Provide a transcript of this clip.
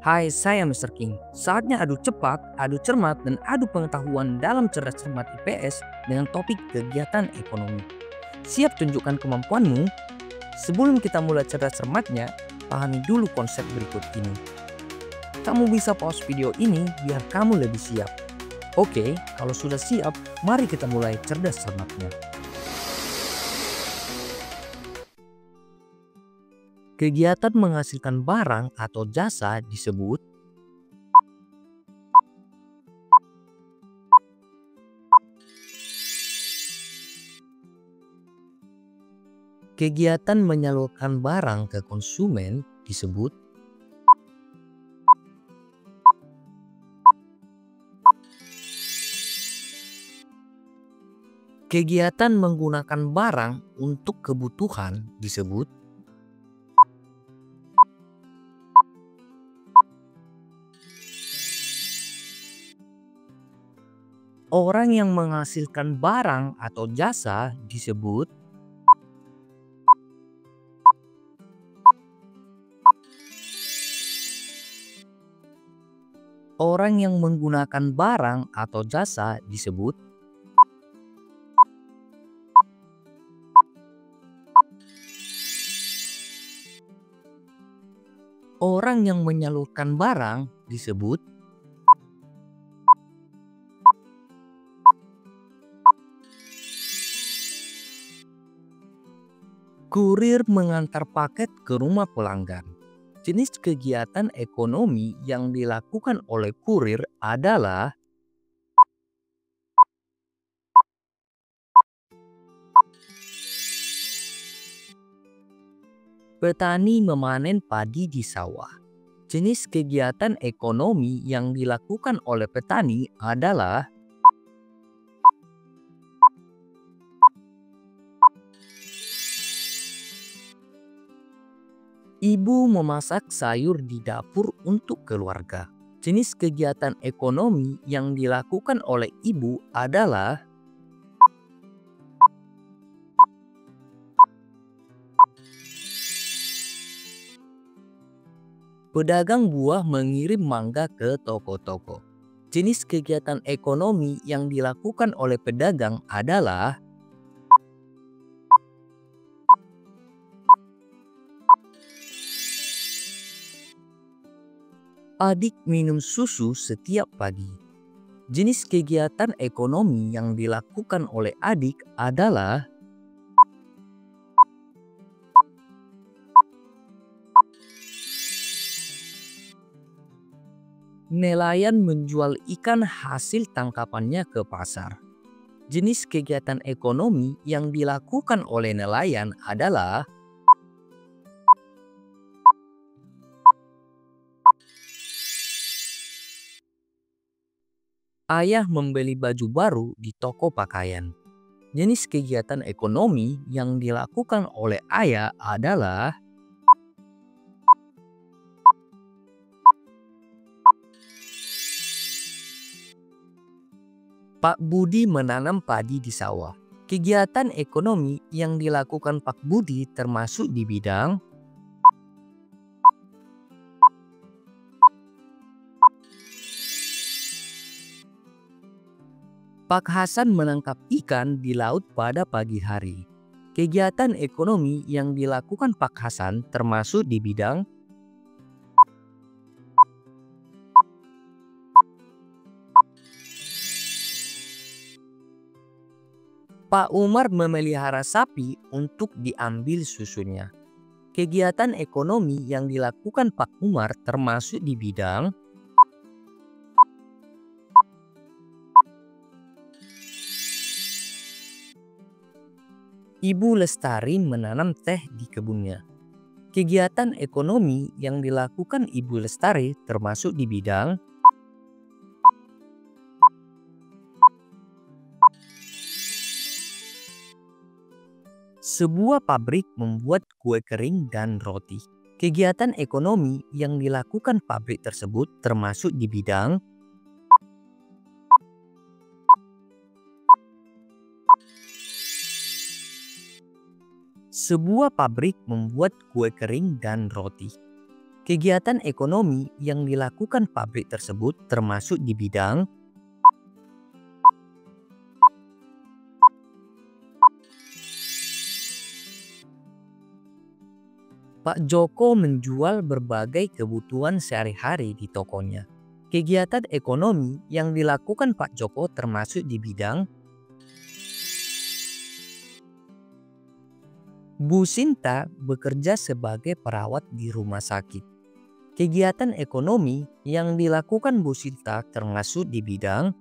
Hai, saya Mr. King. Saatnya adu cepat, adu cermat, dan adu pengetahuan dalam cerdas cermat IPS dengan topik kegiatan ekonomi. Siap tunjukkan kemampuanmu? Sebelum kita mulai cerdas cermatnya, pahami dulu konsep berikut ini. Kamu bisa pause video ini biar kamu lebih siap. Oke, kalau sudah siap, mari kita mulai cerdas cermatnya. Kegiatan menghasilkan barang atau jasa disebut kegiatan menyalurkan barang ke konsumen disebut kegiatan menggunakan barang untuk kebutuhan disebut orang yang menghasilkan barang atau jasa disebut orang yang menggunakan barang atau jasa disebut orang yang menyalurkan barang disebut kurir mengantar paket ke rumah pelanggan. Jenis kegiatan ekonomi yang dilakukan oleh kurir adalah petani memanen padi di sawah. Jenis kegiatan ekonomi yang dilakukan oleh petani adalah ibu memasak sayur di dapur untuk keluarga. Jenis kegiatan ekonomi yang dilakukan oleh ibu adalah pedagang buah mengirim mangga ke toko-toko. Jenis kegiatan ekonomi yang dilakukan oleh pedagang adalah adik minum susu setiap pagi. Jenis kegiatan ekonomi yang dilakukan oleh adik adalah nelayan menjual ikan hasil tangkapannya ke pasar. Jenis kegiatan ekonomi yang dilakukan oleh nelayan adalah ayah membeli baju baru di toko pakaian. Jenis kegiatan ekonomi yang dilakukan oleh ayah adalah Pak Budi menanam padi di sawah. Kegiatan ekonomi yang dilakukan Pak Budi termasuk di bidang Pak Hasan menangkap ikan di laut pada pagi hari. Kegiatan ekonomi yang dilakukan Pak Hasan termasuk di bidang Pak Umar memelihara sapi untuk diambil susunya. Kegiatan ekonomi yang dilakukan Pak Umar termasuk di bidang Ibu Lestari menanam teh di kebunnya. Kegiatan ekonomi yang dilakukan Ibu Lestari termasuk di bidang sebuah pabrik membuat kue kering dan roti. Kegiatan ekonomi yang dilakukan pabrik tersebut termasuk di bidang sebuah pabrik membuat kue kering dan roti. Kegiatan ekonomi yang dilakukan pabrik tersebut termasuk di bidang Pak Joko menjual berbagai kebutuhan sehari-hari di tokonya. Kegiatan ekonomi yang dilakukan Pak Joko termasuk di bidang Bu Sinta bekerja sebagai perawat di rumah sakit. Kegiatan ekonomi yang dilakukan Bu Sinta termasuk di bidang